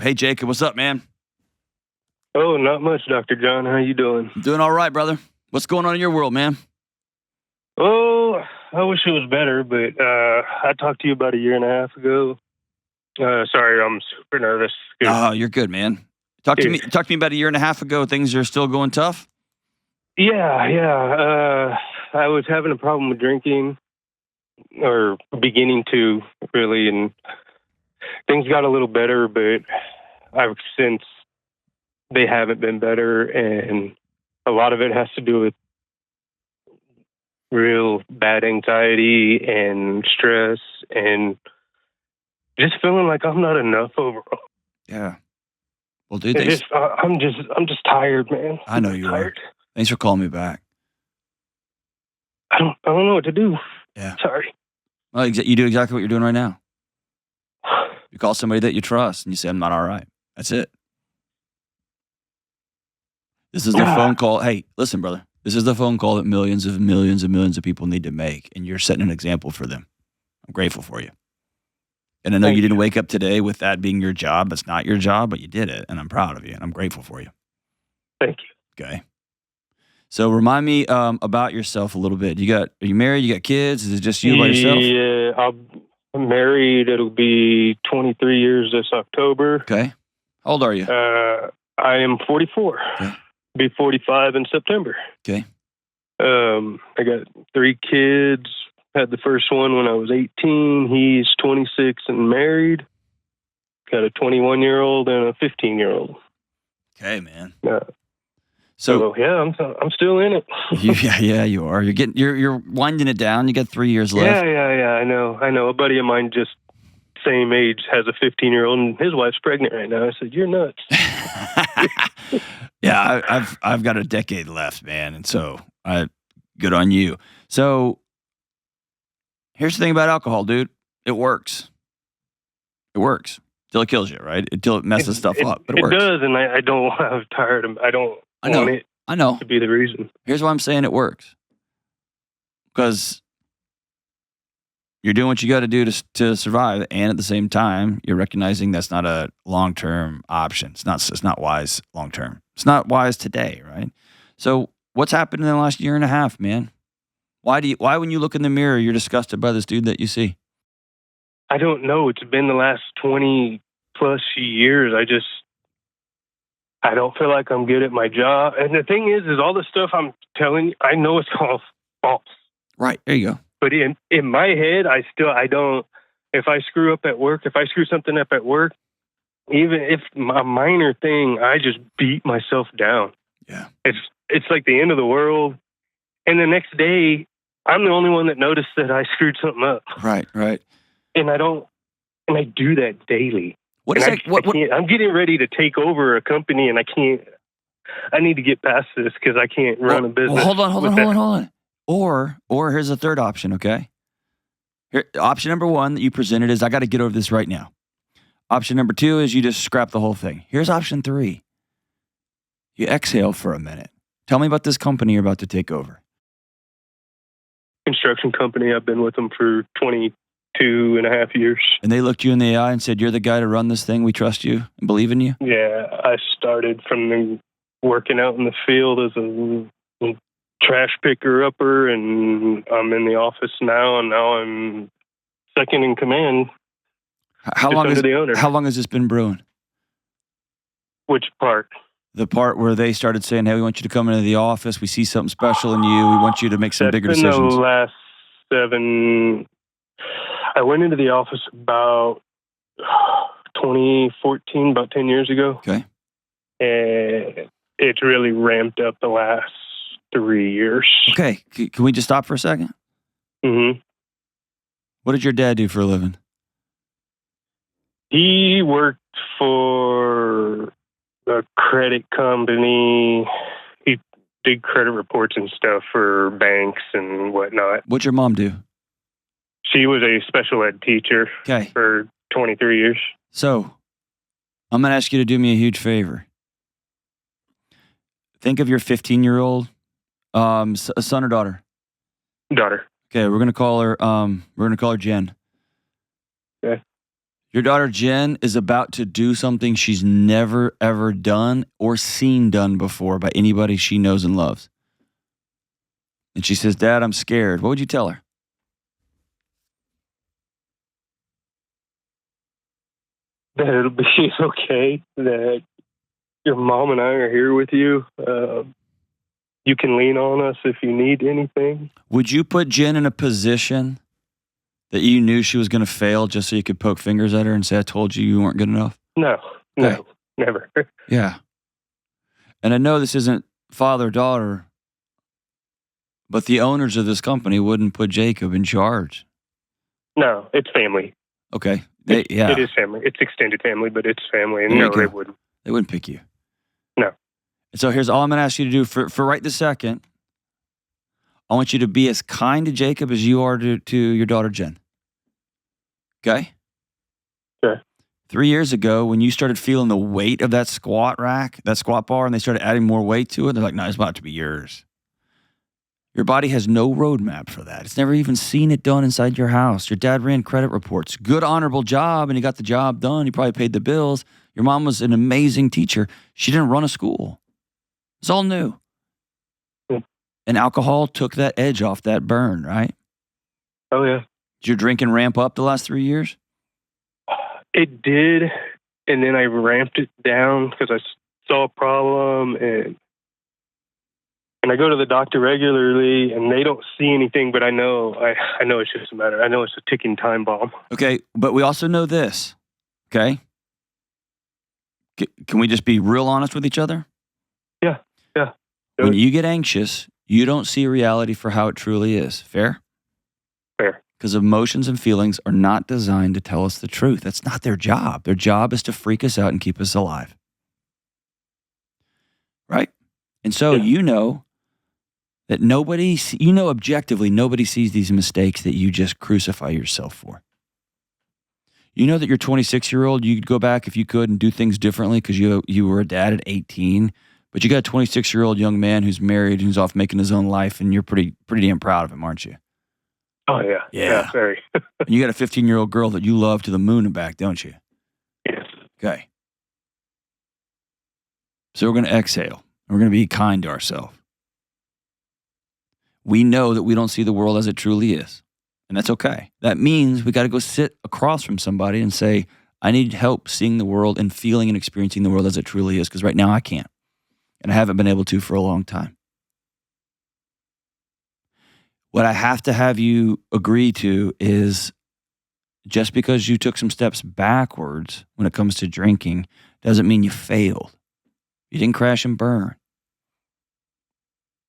Hey, Jacob, what's up, man? Oh, not much, Dr. John. How you doing? I'm doing all right, brother. What's going on in your world, man? Oh, I wish it was better, but I talked to you about a year and a half ago. Sorry, I'm super nervous. Oh, you're good, man. Talk to me about a year and a half ago. Things are still going tough? Yeah. I was having a problem with drinking, or beginning to, really, and things got a little better, but I've since they haven't been better, and a lot of it has to do with real bad anxiety and stress and just feeling like I'm not enough overall. Yeah. Well, dude, I'm just tired, man. I know you are. Thanks for calling me back. I don't know what to do. Yeah. Sorry. Well, you do exactly what you're doing right now. You call somebody that you trust and you say, I'm not all right. That's it. This is the phone call. Hey, listen, brother. This is the phone call that millions of people need to make, and you're setting an example for them. I'm grateful for you. And I know you didn't wake up today with that being your job. It's not your job, but you did it, and I'm proud of you, and I'm grateful for you. Thank you. Okay. So remind me about yourself a little bit. Are you married? You got kids? Is it just you by yourself? Yeah, I'm married. It'll be 23 years this October. Okay. How old are you? I am 44. Okay. Be 45 in September. Okay. I got 3 kids. Had the first one when I was 18. He's 26 and married. Got a 21-year-old and a 15-year-old. Okay, man. So yeah, I'm still in it. Yeah, you are. You're winding it down. You got 3 years left. Yeah. I know. A buddy of mine just same age has a 15-year-old and his wife's pregnant right now. I said, "You're nuts." Yeah, I've got a decade left, man, and so good on you. So here's the thing about alcohol, dude. It works. It works till it kills you, right? Until it messes stuff up, but it works. It does, and I don't. I'm tired of. I don't want it. I know to be the reason. Here's why I'm saying it works. Because you're doing what you got to do to survive, and at the same time, you're recognizing that's not a long-term option. It's not wise long-term. It's not wise today, right? So what's happened in the last year and a half, man? Why when you look in the mirror, you're disgusted by this dude that you see? I don't know. It's been the last 20 plus years. I don't feel like I'm good at my job. And the thing is all the stuff I'm telling you, I know it's all false. Right. There you go. But in my head, I don't, if I screw something up at work, even if a minor thing, I just beat myself down. Yeah. It's like the end of the world. And the next day, I'm the only one that noticed that I screwed something up. Right. And I do that daily. What is that? I'm getting ready to take over a company, and I need to get past this because I can't run a business. Well, hold on. Or here's a third option, okay? Option number 1 that you presented is I got to get over this right now. Option number 2 is you just scrap the whole thing. Here's option 3. You exhale for a minute. Tell me about this company you're about to take over. Construction company. I've been with them for 22 and a half years. And they looked you in the eye and said, "You're the guy to run this thing. We trust you and believe in you." Yeah, I started from working out in the field as a trash picker upper, and I'm in the office now, and now I'm second in command. How long has this been brewing? Which part? The part where they started saying, "Hey, we want you to come into the office. We see something special in you. We want you to make some bigger decisions." In the last 7. I went into the office about 2014, about 10 years ago. Okay. And it's really ramped up the last 3 years. Okay. Can we just stop for a second? Mm-hmm. What did your dad do for a living? He worked for a credit company. He did credit reports and stuff for banks and whatnot. What'd your mom do? She was a special ed teacher for 23 years. So, I'm going to ask you to do me a huge favor. Think of your 15-year-old son or daughter? Daughter. Okay, we're going to call her Jen. Okay. Your daughter Jen is about to do something she's never, ever done or seen done before by anybody she knows and loves. And she says, Dad, I'm scared. What would you tell her? That it'll be okay, that your mom and I are here with you. You can lean on us if you need anything. Would you put Jen in a position that you knew she was going to fail just so you could poke fingers at her and say, I told you you weren't good enough? No, Okay. never. Yeah. And I know this isn't father-daughter, but the owners of this company wouldn't put Jacob in charge. No, it's family. Okay. It is family. It's extended family, but it's family. And There you no, go. they wouldn't. They wouldn't pick you. No. And so here's all I'm going to ask you to do for right this second. I want you to be as kind to Jacob as you are to your daughter Jen. Okay? Sure. 3 years ago, when you started feeling the weight of that squat rack, that squat bar, and they started adding more weight to it, they're like, no, it's about to be yours. Your body has no roadmap for that. It's never even seen it done inside your house. Your dad ran credit reports. Good, honorable job, and he got the job done. He probably paid the bills. Your mom was an amazing teacher. She didn't run a school. It's all new. And alcohol took that edge off that burn, right? Oh, yeah. Did your drinking ramp up the last 3 years? It did, and then I ramped it down because I saw a problem, and I go to the doctor regularly, and they don't see anything, but I know it's just a matter. I know it's a ticking time bomb. Okay, but we also know this, okay? Can we just be real honest with each other? Yeah. When you get anxious, you don't see reality for how it truly is. Fair? Fair. Because emotions and feelings are not designed to tell us the truth. That's not their job. Their job is to freak us out and keep us alive. Right? And so you know that objectively, nobody sees these mistakes that you just crucify yourself for. You know that your 26-year-old, you could go back if you could and do things differently because you were a dad at 18, but you got a 26-year-old young man who's married and who's off making his own life, and you're pretty damn proud of him, aren't you? Oh, yeah. Yeah. Very. And you got a 15-year-old girl that you love to the moon and back, don't you? Yes. Okay. So we're going to exhale. We're going to be kind to ourselves. We know that we don't see the world as it truly is, and that's okay. That means we got to go sit across from somebody and say, I need help seeing the world and feeling and experiencing the world as it truly is, because right now I can't, and I haven't been able to for a long time. What I have to have you agree to is just because you took some steps backwards when it comes to drinking doesn't mean you failed. You didn't crash and burn.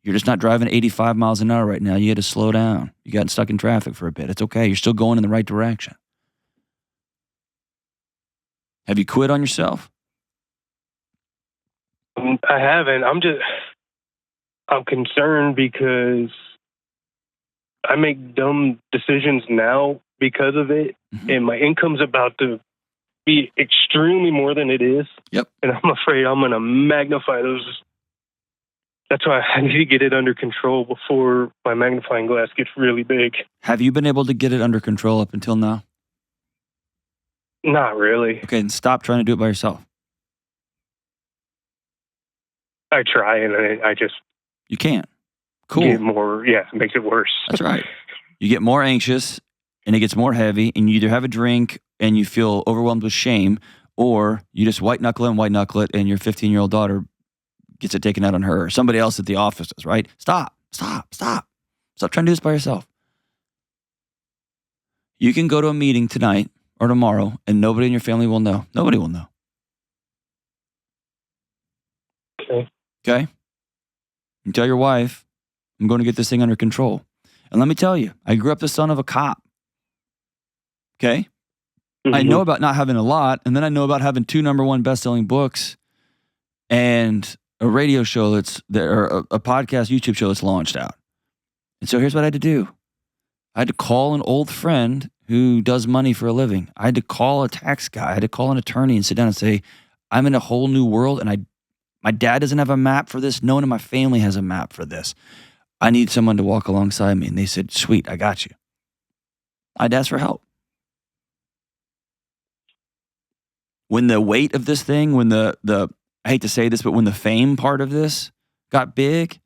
You're just not driving 85 miles an hour right now. You had to slow down. You got stuck in traffic for a bit. It's okay. You're still going in the right direction. Have you quit on yourself? I haven't. I'm concerned because I make dumb decisions now because of it, and my income's about to be extremely more than it is. Yep. And I'm afraid I'm going to magnify those. That's why I need to get it under control before my magnifying glass gets really big. Have you been able to get it under control up until now? Not really. Okay, then stop trying to do it by yourself. I try, and I just You can't. Cool. get more. Yeah, it makes it worse. That's right. You get more anxious, and it gets more heavy, and you either have a drink and you feel overwhelmed with shame, or you just white knuckle it, and your 15-year-old daughter gets it taken out on her, or somebody else at the office does, right? Stop trying to do this by yourself. You can go to a meeting tonight or tomorrow, and nobody in your family will know. Nobody will know. Okay? You tell your wife, I'm going to get this thing under control. And let me tell you, I grew up the son of a cop. Okay? I know about not having a lot, and then I know about having 2 number 1 best-selling books and a radio show that's there, or a podcast, YouTube show that's launched out. And so here's what I had to do. I had to call an old friend who does money for a living. I had to call a tax guy. I had to call an attorney and sit down and say, I'm in a whole new world, and my dad doesn't have a map for this. No one in my family has a map for this. I need someone to walk alongside me. And they said, sweet, I got you. I'd ask for help. when the weight of this thing, when the I hate to say this, but when the fame part of this got big,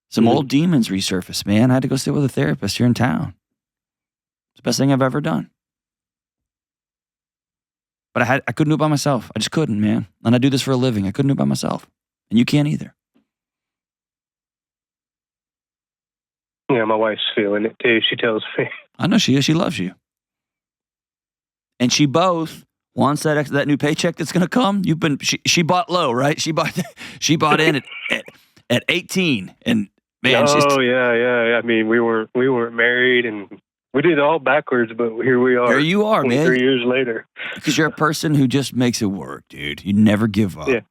some old demons resurfaced, man. I had to go sit with a therapist here in town. It's the best thing I've ever done. But I couldn't do it by myself. I just couldn't, man. And I do this for a living. I couldn't do it by myself. And you can't either. Yeah, my wife's feeling it too. She tells me. I know she is. She loves you. And she both wants that new paycheck that's going to come. She bought low, right? She bought in at 18, and man, yeah. I mean, we weren't married, and we did it all backwards, but here we are. Here you are, man. 3 years later. Because you're a person who just makes it work, dude. You never give up. Yeah.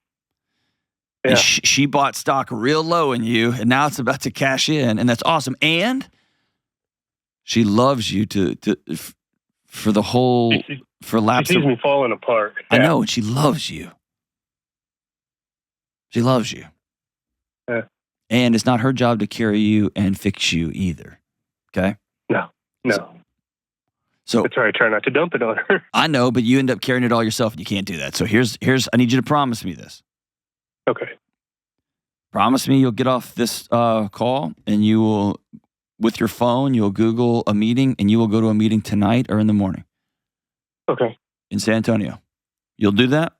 And she bought stock real low in you, and now it's about to cash in, and that's awesome. And she loves you for the whole for laps. She sees me falling apart. I know, and she loves you. She loves you. Yeah. And it's not her job to carry you and fix you either. Okay? No. So that's right. I try not to dump it on her. I know, but you end up carrying it all yourself, and you can't do that. So here's I need you to promise me this. Okay. Promise me you'll get off this call, and you will, with your phone, you'll Google a meeting, and you will go to a meeting tonight or in the morning. Okay. In San Antonio. You'll do that?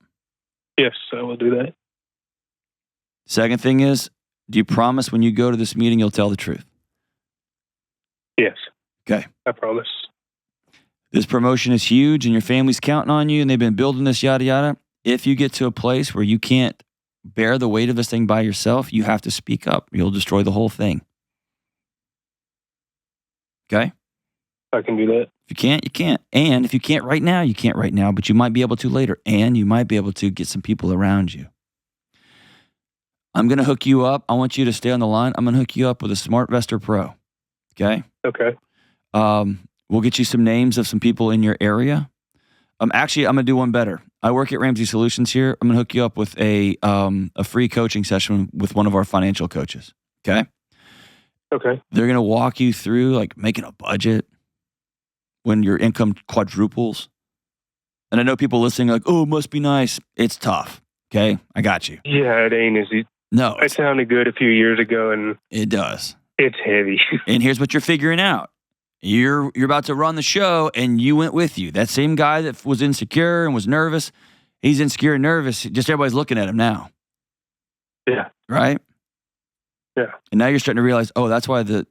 Yes, I will do that. Second thing is, do you promise when you go to this meeting you'll tell the truth? Yes. Okay. I promise. This promotion is huge, and your family's counting on you, and they've been building this, yada, yada. If you get to a place where you can't bear the weight of this thing by yourself, you have to speak up. You'll destroy the whole thing. Okay? I can do that. If you can't, you can't. And if you can't right now, you can't right now, but you might be able to later. And you might be able to get some people around you. I'm going to hook you up. I want you to stay on the line. I'm going to hook you up with a SmartVestor Pro. Okay? Okay. We'll get you some names of some people in your area. Actually, I'm going to do one better. I work at Ramsey Solutions here. I'm going to hook you up with a free coaching session with one of our financial coaches. Okay? Okay. They're going to walk you through like making a budget when your income quadruples. And I know people listening are like, oh, it must be nice. It's tough. Okay? I got you. Yeah, it ain't easy. No. It sounded good a few years ago, and it does. It's heavy. And here's what you're figuring out. You're about to run the show, and you went with you. That same guy that was insecure and was nervous, he's insecure and nervous. Just everybody's looking at him now. Yeah. Right? Yeah. And now you're starting to realize, oh, that's why the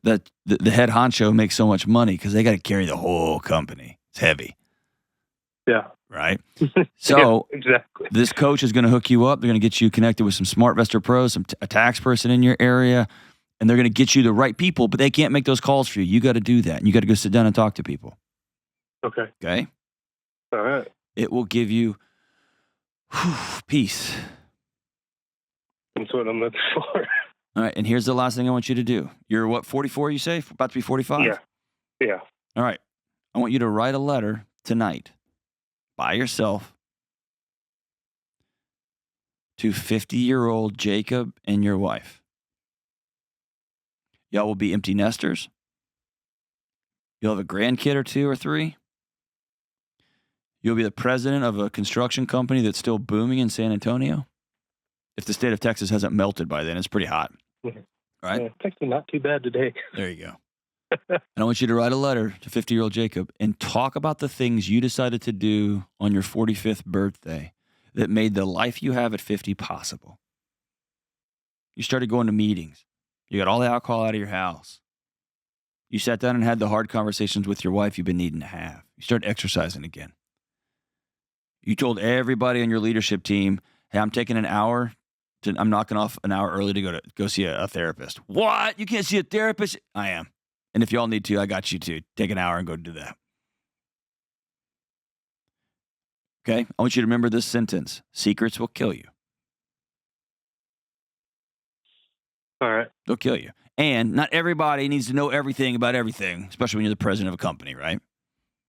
head honcho makes so much money, because they got to carry the whole company. It's heavy. Yeah. Right? So yeah, exactly. This coach is going to hook you up. They're going to get you connected with some SmartVestor pros, a tax person in your area, and they're going to get you the right people, but they can't make those calls for you. You got to do that, and you got to go sit down and talk to people. Okay. Okay? All right. It will give you peace. That's what I'm looking for. All right, and here's the last thing I want you to do. You're what, 44, you say? About to be 45? Yeah. Yeah. All right. I want you to write a letter tonight by yourself to 50-year-old Jacob and your wife. Y'all will be empty nesters. You'll have a grandkid or 2 or 3. You'll be the president of a construction company that's still booming in San Antonio. If the state of Texas hasn't melted by then, it's pretty hot. Yeah. Right? Yeah, it's actually not too bad today. There you go. And I want you to write a letter to 50-year-old Jacob and talk about the things you decided to do on your 45th birthday that made the life you have at 50 possible. You started going to meetings. You got all the alcohol out of your house. You sat down and had the hard conversations with your wife you've been needing to have. You started exercising again. You told everybody on your leadership team, hey, I'm taking an hour. I'm knocking off an hour early to go see a therapist. What? You can't see a therapist? I am. And if y'all need to, I got you to take an hour and go do that. Okay? I want you to remember this sentence. Secrets will kill you. All right. They'll kill you. And not everybody needs to know everything about everything, especially when you're the president of a company, right?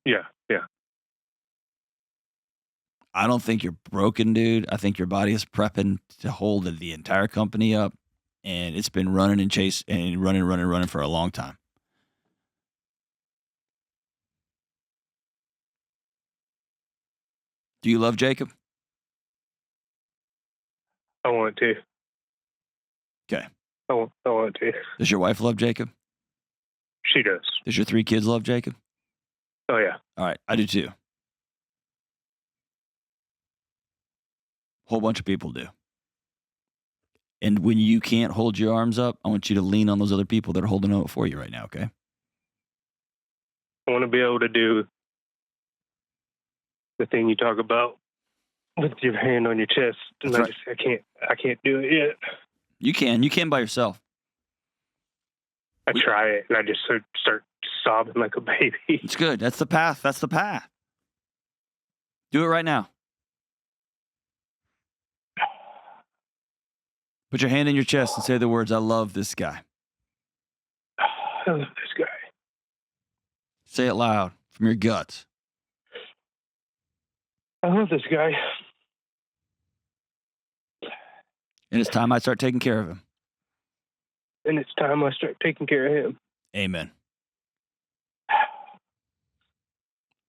Yeah. Yeah. I don't think you're broken, dude. I think your body is prepping to hold the entire company up. And it's been running for a long time. Do you love Jacob? I want to. Okay. I want to. Does your wife love Jacob? She does. Does your 3 kids love Jacob? Oh, yeah. All right. I do too. Whole bunch of people do. And when you can't hold your arms up, I want you to lean on those other people that are holding it for you right now, okay? I want to be able to do the thing you talk about with your hand on your chest. And That's I can't do it yet. You can by yourself. I try it and I just start sobbing like a baby. It's good. That's the path. That's the path. Do it right now. Put your hand in your chest and say the words, I love this guy. I love this guy. Say it loud from your guts. I love this guy. And it's time I start taking care of him. And it's time I start taking care of him. Amen.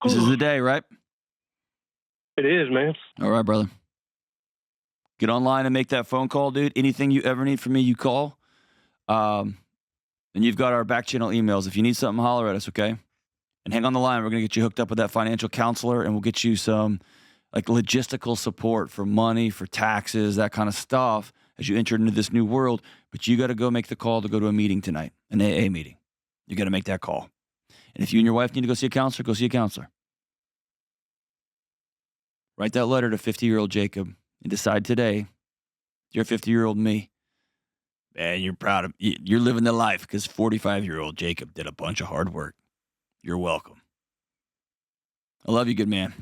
This is the day, right? It is, man. All right, brother. Get online and make that phone call, dude. Anything you ever need from me, you call. And you've got our back channel emails. If you need something, holler at us, okay? And hang on the line. We're going to get you hooked up with that financial counselor, and we'll get you some like logistical support for money, for taxes, that kind of stuff as you enter into this new world. But you got to go make the call to go to a meeting tonight, an AA meeting. You got to make that call. And if you and your wife need to go see a counselor, go see a counselor. Write that letter to 50-year-old Jacob and decide today, you're 50-year-old me. Man, you're proud of, you're living the life because 45-year-old Jacob did a bunch of hard work. You're welcome. I love you, good man.